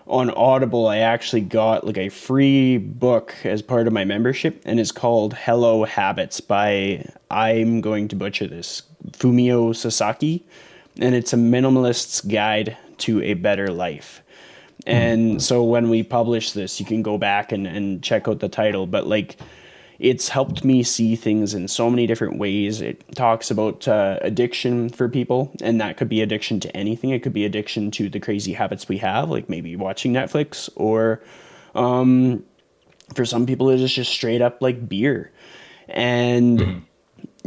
on Audible, I actually got like a free book as part of my membership, and it's called Hello Habits by, I'm going to butcher this, Fumio Sasaki, and it's a minimalist's guide to a better life. And so when we publish this, you can go back and check out the title, but like it's helped me see things in so many different ways. It talks about addiction for people, and that could be addiction to anything. It could be addiction to the crazy habits we have, like maybe watching Netflix, or for some people it is just straight up like beer. And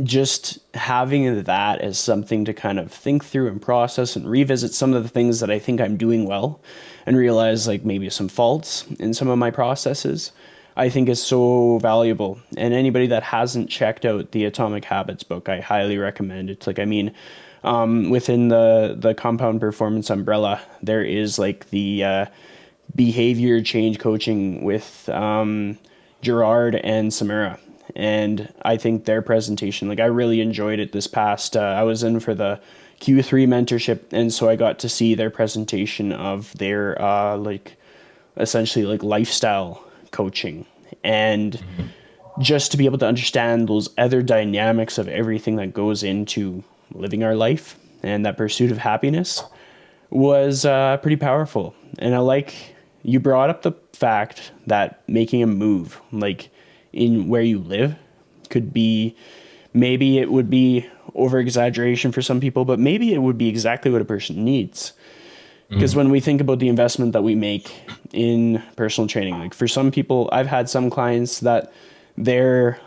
just having that as something to kind of think through and process and revisit some of the things that I think I'm doing well, and realize like maybe some faults in some of my processes, I think is so valuable. And anybody that hasn't checked out the Atomic Habits book, I highly recommend it. Like, I mean, within the compound performance umbrella, there is like the behavior change coaching with Gerard and Samira. And I think their presentation, like I really enjoyed it this past, I was in for the Q3 mentorship. And so I got to see their presentation of their, like essentially like lifestyle coaching, and just to be able to understand those other dynamics of everything that goes into living our life and that pursuit of happiness was pretty powerful. And I like, you brought up the fact that making a move, like in where you live, could be, maybe it would be over exaggeration for some people, but maybe it would be exactly what a person needs. Because when we think about the investment that we make in personal training, like for some people, I've had some clients that their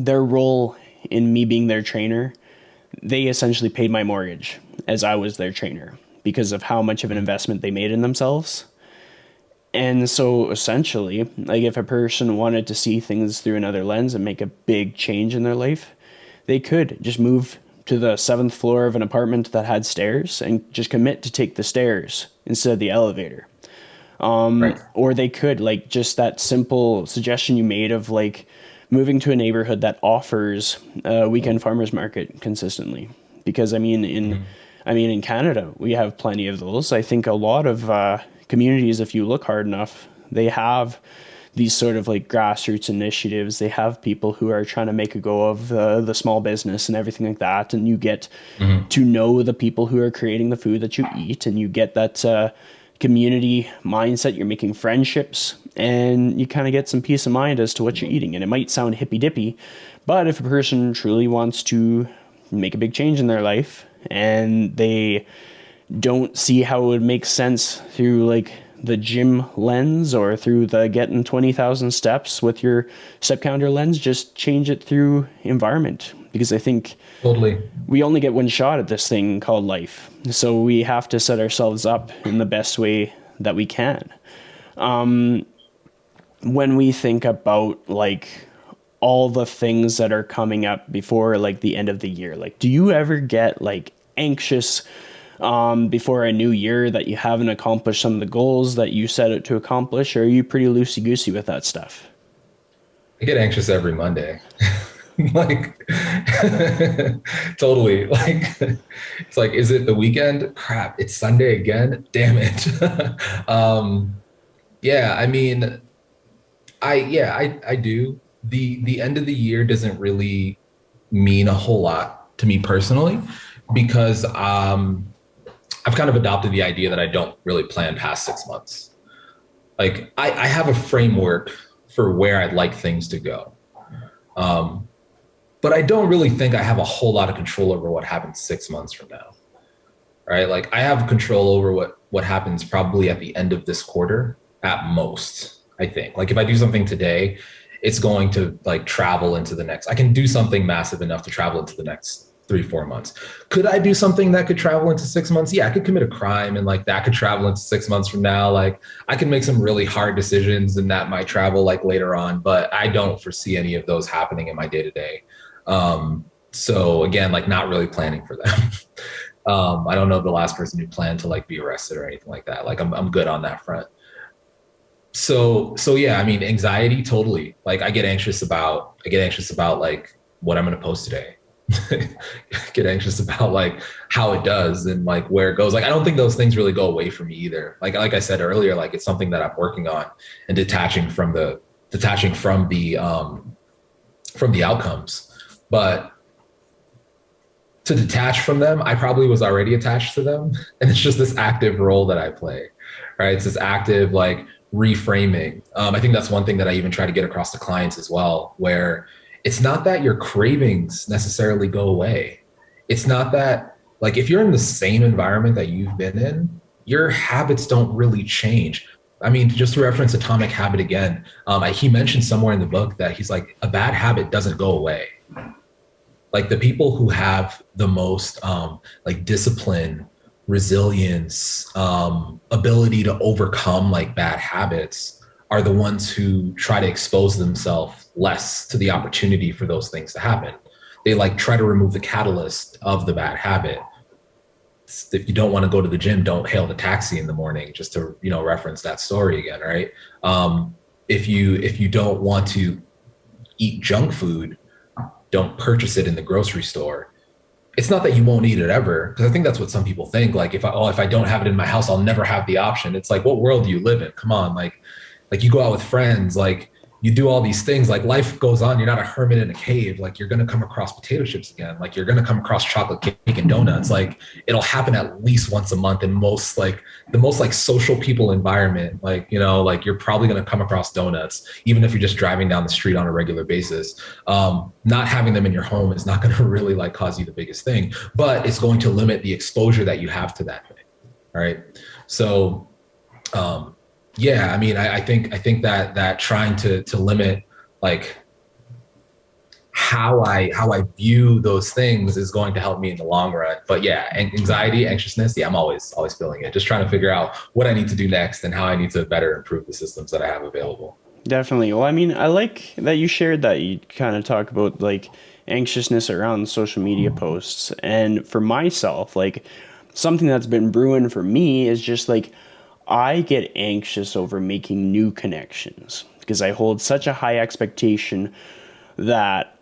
role in me being their trainer, they essentially paid my mortgage as I was their trainer because of how much of an investment they made in themselves. And so essentially, like if a person wanted to see things through another lens and make a big change in their life, they could just move to the 7th floor of an apartment that had stairs and just commit to take the stairs instead of the elevator. Right. Or they could, like, just that simple suggestion you made of like moving to a neighborhood that offers a weekend farmers market consistently. Because I mean, in Canada, we have plenty of those. I think a lot of communities, if you look hard enough, they have these sort of like grassroots initiatives. They have people who are trying to make a go of the small business and everything like that. And you get to know the people who are creating the food that you eat, and you get that community mindset. You're making friendships, and you kind of get some peace of mind as to what you're eating. And it might sound hippy dippy, but if a person truly wants to make a big change in their life and they don't see how it would make sense through like the gym lens or through the getting 20,000 steps with your step counter lens, just change it through environment. Because I think totally we only get one shot at this thing called life. So we have to set ourselves up in the best way that we can. When we think about like all the things that are coming up before like the end of the year, like do you ever get like anxious before a new year that you haven't accomplished some of the goals that you set out to accomplish, or are you pretty loosey-goosey with that stuff? I get anxious every Monday. Like totally, like it's like, is it the weekend? Crap, it's Sunday again, damn it. Yeah, I mean, I do. The end of the year doesn't really mean a whole lot to me personally, because I've kind of adopted the idea that I don't really plan past 6 months. Like I have a framework for where I'd like things to go. Um, but I don't really think I have a whole lot of control over what happens 6 months from now. Right? Like I have control over what happens probably at the end of this quarter at most, I think. Like if I do something today, it's going to like travel into the next. I can do something massive enough to travel into the next 3, 4 months. Could I do something that could travel into 6 months? Yeah, I could commit a crime and like that could travel into 6 months from now. Like I can make some really hard decisions and that might travel like later on, but I don't foresee any of those happening in my day to day. So again, like not really planning for them. I don't know the last person who planned to like be arrested or anything like that. Like I'm good on that front. So yeah, I mean, anxiety, totally. Like I get anxious about like what I'm going to post today. Get anxious about like how it does and like where it goes. Like I don't think those things really go away from me either. Like I said earlier, like it's something that I'm working on and detaching from the outcomes. But to detach from them, I probably was already attached to them. And it's just this active role that I play, right? It's this active like reframing. I think that's one thing that I even try to get across to clients as well, where it's not that your cravings necessarily go away. It's not that like if you're in the same environment that you've been in, your habits don't really change. I mean, just to reference Atomic Habit again, he mentioned somewhere in the book that he's like, a bad habit doesn't go away. Like the people who have the most like discipline, resilience, ability to overcome like bad habits are the ones who try to expose themselves less to the opportunity for those things to happen. They like try to remove the catalyst of the bad habit. If you don't want to go to the gym, don't hail the taxi in the morning, just to, reference that story again, right? If you don't want to eat junk food, don't purchase it in the grocery store. It's not that you won't eat it ever, because I think that's what some people think. Like if I don't have it in my house, I'll never have the option. It's like, what world do you live in? Come on, like you go out with friends, like you do all these things, like life goes on. You're not a hermit in a cave. Like you're going to come across potato chips again. Like you're going to come across chocolate cake and donuts. Like it'll happen at least once a month in the most like social people environment. Like, like you're probably going to come across donuts, even if you're just driving down the street on a regular basis. Not having them in your home is not going to really like cause you the biggest thing, but it's going to limit the exposure that you have to that thing. All right. So, yeah, I mean, I think that trying to limit like how I view those things is going to help me in the long run. But yeah, anxiety, anxiousness, yeah, I'm always feeling it. Just trying to figure out what I need to do next and how I need to better improve the systems that I have available. Definitely. Well, I mean, I like that you shared that. You kind of talk about like anxiousness around social media posts. And for myself, like something that's been brewing for me is just like I get anxious over making new connections because I hold such a high expectation that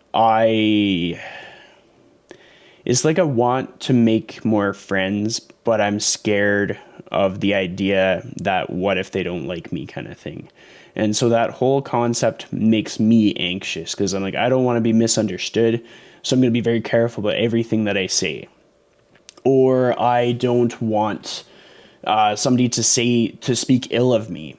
it's like I want to make more friends, but I'm scared of the idea that what if they don't like me kind of thing. And so that whole concept makes me anxious because I'm like, I don't want to be misunderstood. So I'm going to be very careful about everything that I say. Or I don't want somebody to speak ill of me.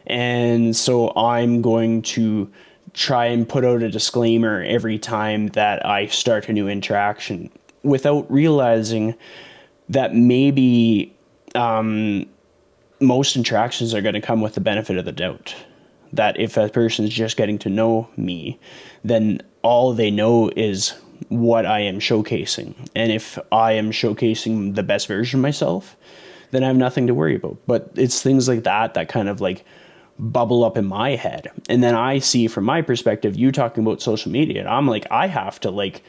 And so I'm going to try and put out a disclaimer every time that I start a new interaction without realizing that maybe most interactions are going to come with the benefit of the doubt. That if a person is just getting to know me, then all they know is what I am showcasing. And if I am showcasing the best version of myself, then I have nothing to worry about. But it's things like that kind of like bubble up in my head. And then I see from my perspective, you talking about social media, and I'm like, I have to like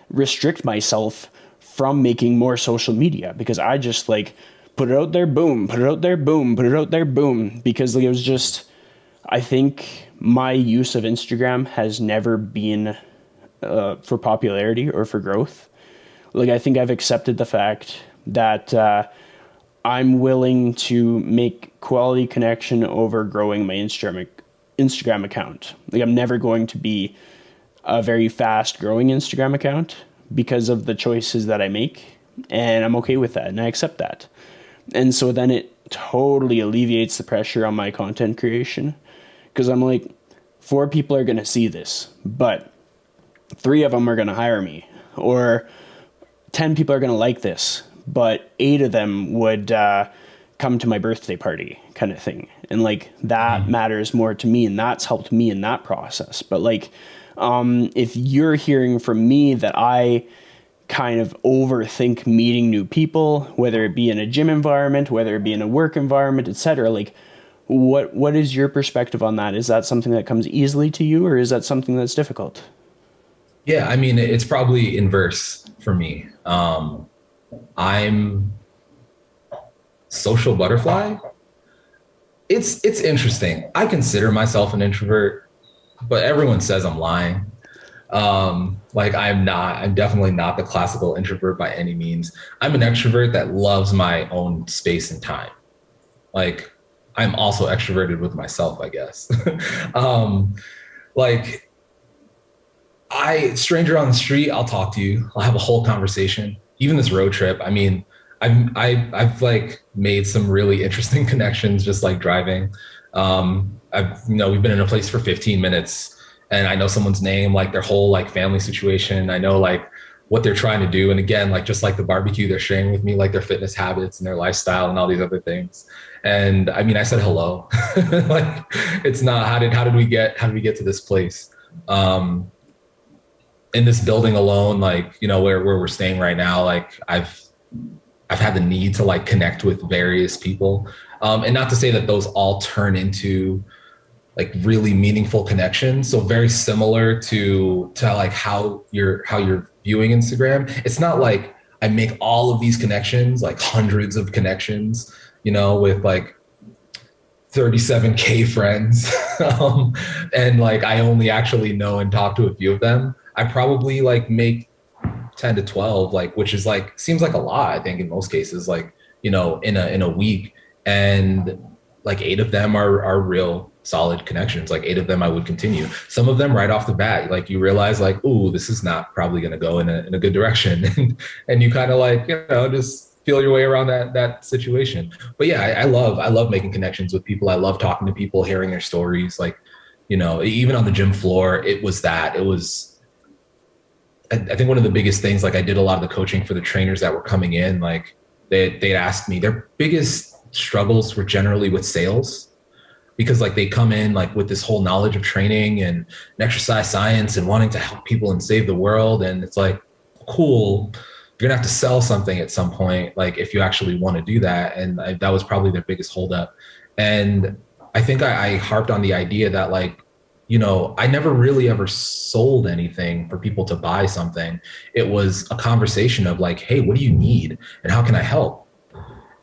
restrict myself from making more social media because I just like put it out there, boom, put it out there, boom, put it out there, boom. Because like it was just, I think my use of Instagram has never been for popularity or for growth. Like I think I've accepted the fact that I'm willing to make quality connection over growing my Instagram account. Like I'm never going to be a very fast growing Instagram account because of the choices that I make. and I'm okay with that, and I accept that. And so then it totally alleviates the pressure on my content creation, because I'm like, 4 people are going to see this, but 3 of them are going to hire me, or 10 people are going to like this, but 8 of them would come to my birthday party, kind of thing. And like that matters more to me, and that's helped me in that process. But like, if you're hearing from me that I kind of overthink meeting new people, whether it be in a gym environment, whether it be in a work environment, etc., like what is your perspective on that? Is that something that comes easily to you, or is that something that's difficult? Yeah, I mean, it's probably inverse for me. I'm social butterfly. It's interesting. I consider myself an introvert, but everyone says I'm lying. Like I'm definitely not the classical introvert by any means. I'm an extrovert that loves my own space and time. Like I'm also extroverted with myself, I guess. Like stranger on the street, I'll talk to you. I'll have a whole conversation. Even this road trip, I mean, I've like made some really interesting connections just like driving. We've been in a place for 15 minutes and I know someone's name, like their whole like family situation. I know like what they're trying to do. And again, like just like the barbecue, they're sharing with me like their fitness habits and their lifestyle and all these other things. And I mean, I said hello. Like it's not how did we get to this place? In this building alone, like, you know, where we're staying right now, like I've had the need to like connect with various people. And not to say that those all turn into like really meaningful connections. So very similar to like how you're viewing Instagram. It's not like I make all of these connections, like hundreds of connections, you know, with like 37K friends. And like I only actually know and talk to a few of them. I probably like make 10 to 12, like, which is like, seems like a lot, I think in most cases, like, you know, in a week. And like 8 of them are real solid connections. Like 8 of them I would continue. Some of them right off the bat, like you realize like, ooh, this is not probably going to go in a good direction. And you kind of like, you know, just feel your way around that situation. But yeah, I love making connections with people. I love talking to people, hearing their stories. Like, you know, even on the gym floor, it was I think one of the biggest things, like I did a lot of the coaching for the trainers that were coming in, like they'd ask me, their biggest struggles were generally with sales, because like they come in like with this whole knowledge of training and exercise science and wanting to help people and save the world. And it's like, cool, you're gonna have to sell something at some point, like if you actually want to do that. And that was probably their biggest holdup. And I think I harped on the idea that like, you know, I never really ever sold anything for people to buy something. It was a conversation of like, hey, what do you need and how can I help?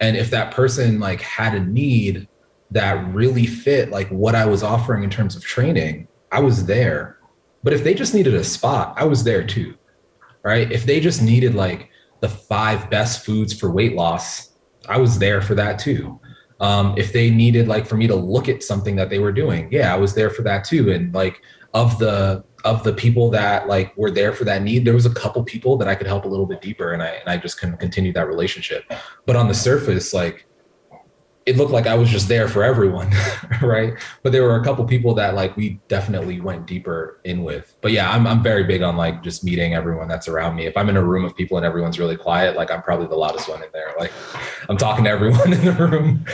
And if that person like had a need that really fit like what I was offering in terms of training, I was there. But if they just needed a spot, I was there too, right? If they just needed like the 5 best foods for weight loss, I was there for that too. If they needed like for me to look at something that they were doing, yeah, I was there for that too. And like of the people that like were there for that need, there was a couple people that I could help a little bit deeper, and I just couldn't continue that relationship. But on the surface, like it looked like I was just there for everyone, right? But there were a couple people that like we definitely went deeper in with. But yeah, I'm very big on like just meeting everyone that's around me. If I'm in a room of people and everyone's really quiet, like I'm probably the loudest one in there. Like I'm talking to everyone in the room.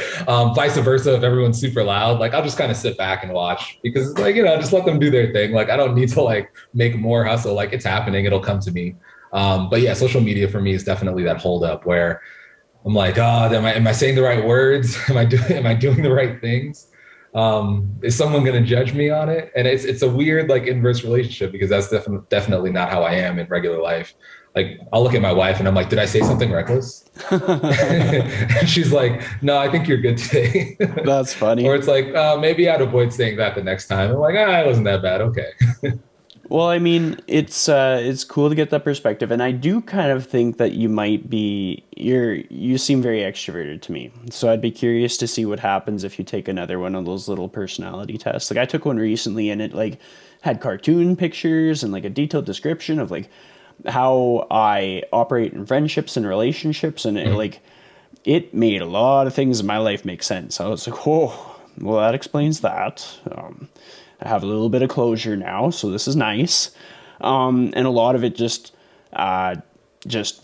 Vice versa, if everyone's super loud, like I'll just kind of sit back and watch, because like, you know, just let them do their thing. Like I don't need to like make more hustle. Like it's happening, it'll come to me. But yeah, social media for me is definitely that hold up where I'm like, am I saying the right words? Am I doing the right things? Is someone going to judge me on it? And it's a weird like inverse relationship, because that's definitely not how I am in regular life. Like I'll look at my wife and I'm like, did I say something reckless? And she's like, no, I think you're good today. That's funny. Or it's like, maybe I'd avoid saying that the next time. I'm like, it wasn't that bad. Okay. Well, I mean, it's cool to get that perspective, and I do kind of think that you seem very extroverted to me. So I'd be curious to see what happens if you take another one of those little personality tests. Like I took one recently, and it like had cartoon pictures and like a detailed description of like how I operate in friendships and relationships, and it made a lot of things in my life make sense. I was like, oh, well, that explains that. I have a little bit of closure now, so this is nice. And a lot of it just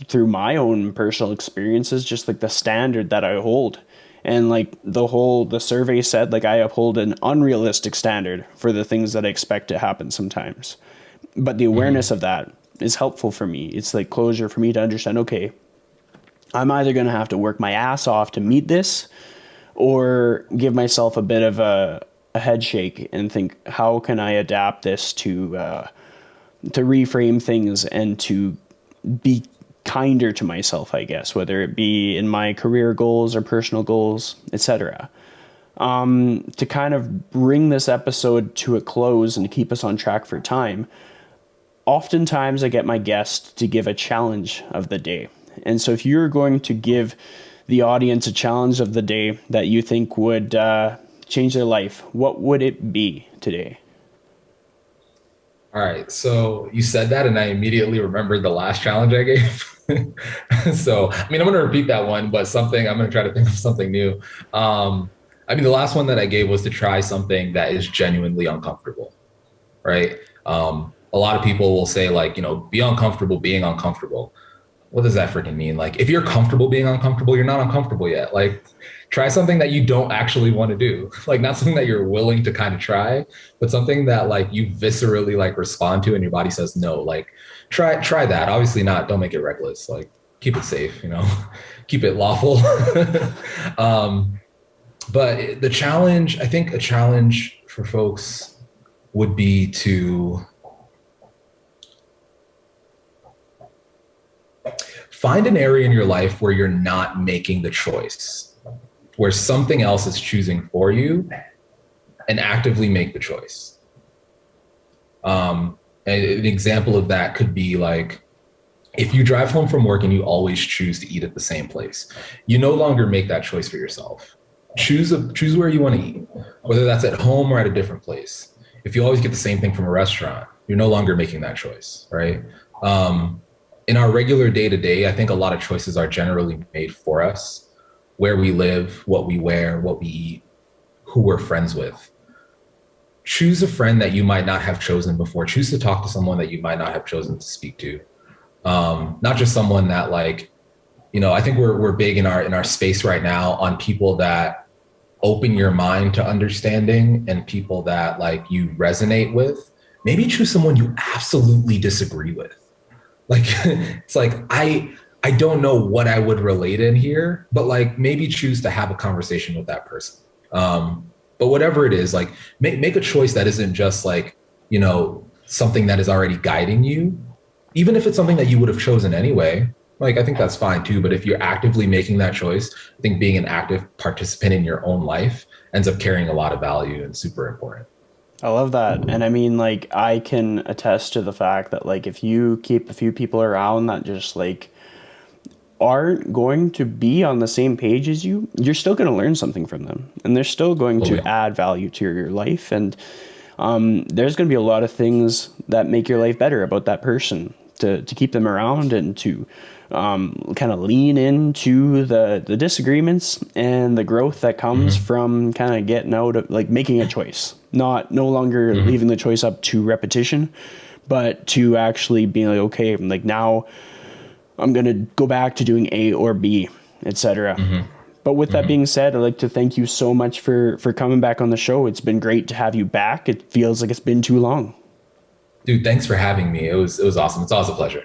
through my own personal experiences, just like the standard that I hold. And like the survey said, like I uphold an unrealistic standard for the things that I expect to happen sometimes. But the awareness of that is helpful for me. It's like closure for me to understand, okay, I'm either going to have to work my ass off to meet this or give myself a bit of a head shake and think, how can I adapt this to reframe things and to be kinder to myself, I guess, whether it be in my career goals or personal goals, etc. To kind of bring this episode to a close and to keep us on track for time, oftentimes I get my guest to give a challenge of the day. And so if you're going to give the audience a challenge of the day that you think would change their life, what would it be today? All right. So you said that, and I immediately remembered the last challenge I gave. So, I mean, I'm going to repeat that one, but I'm going to try to think of something new. The last one that I gave was to try something that is genuinely uncomfortable, right? A lot of people will say, like, be uncomfortable being uncomfortable. What does that freaking mean? Like, if you're comfortable being uncomfortable, you're not uncomfortable yet. Like, try something that you don't actually want to do. Like, not something that you're willing to kind of try, but something that like you viscerally like respond to and your body says no. Like, try that. Obviously not, don't make it reckless. Like, keep it safe, keep it lawful. But the challenge, I think a challenge for folks would be to find an area in your life where you're not making the choice, where something else is choosing for you, and actively make the choice. And an example of that could be like, if you drive home from work and you always choose to eat at the same place, you no longer make that choice for yourself. Choose where you want to eat, whether that's at home or at a different place. If you always get the same thing from a restaurant, you're no longer making that choice, right? In our regular day-to-day, I think a lot of choices are generally made for us. Where we live, what we wear, what we eat, who we're friends with. Choose a friend that you might not have chosen before. Choose to talk to someone that you might not have chosen to speak to. Not just someone that like, I think we're big in our space right now on people that open your mind to understanding and people that like you resonate with. Maybe choose someone you absolutely disagree with. Like, it's like, I don't know what I would relate in here, but like maybe choose to have a conversation with that person. But whatever it is, like make a choice that isn't just like, something that is already guiding you, even if it's something that you would have chosen anyway. Like, I think that's fine too. But if you're actively making that choice, I think being an active participant in your own life ends up carrying a lot of value and super important. I love that. And I mean, like, I can attest to the fact that, like, if you keep a few people around that just, like, aren't going to be on the same page as you, you're still going to learn something from them. And they're still going to add value to your life. And there's going to be a lot of things that make your life better about that person to keep them around and to kind of lean into the disagreements and the growth that comes from kind of getting out of, like, making a choice, no longer leaving the choice up to repetition, but to actually being like, okay, like now I'm going to go back to doing A or B, etc. But with that being said, I'd like to thank you so much for coming back on the show. It's been great to have you back. It feels like it's been too long. Dude, thanks for having me. It was awesome. It's always a pleasure.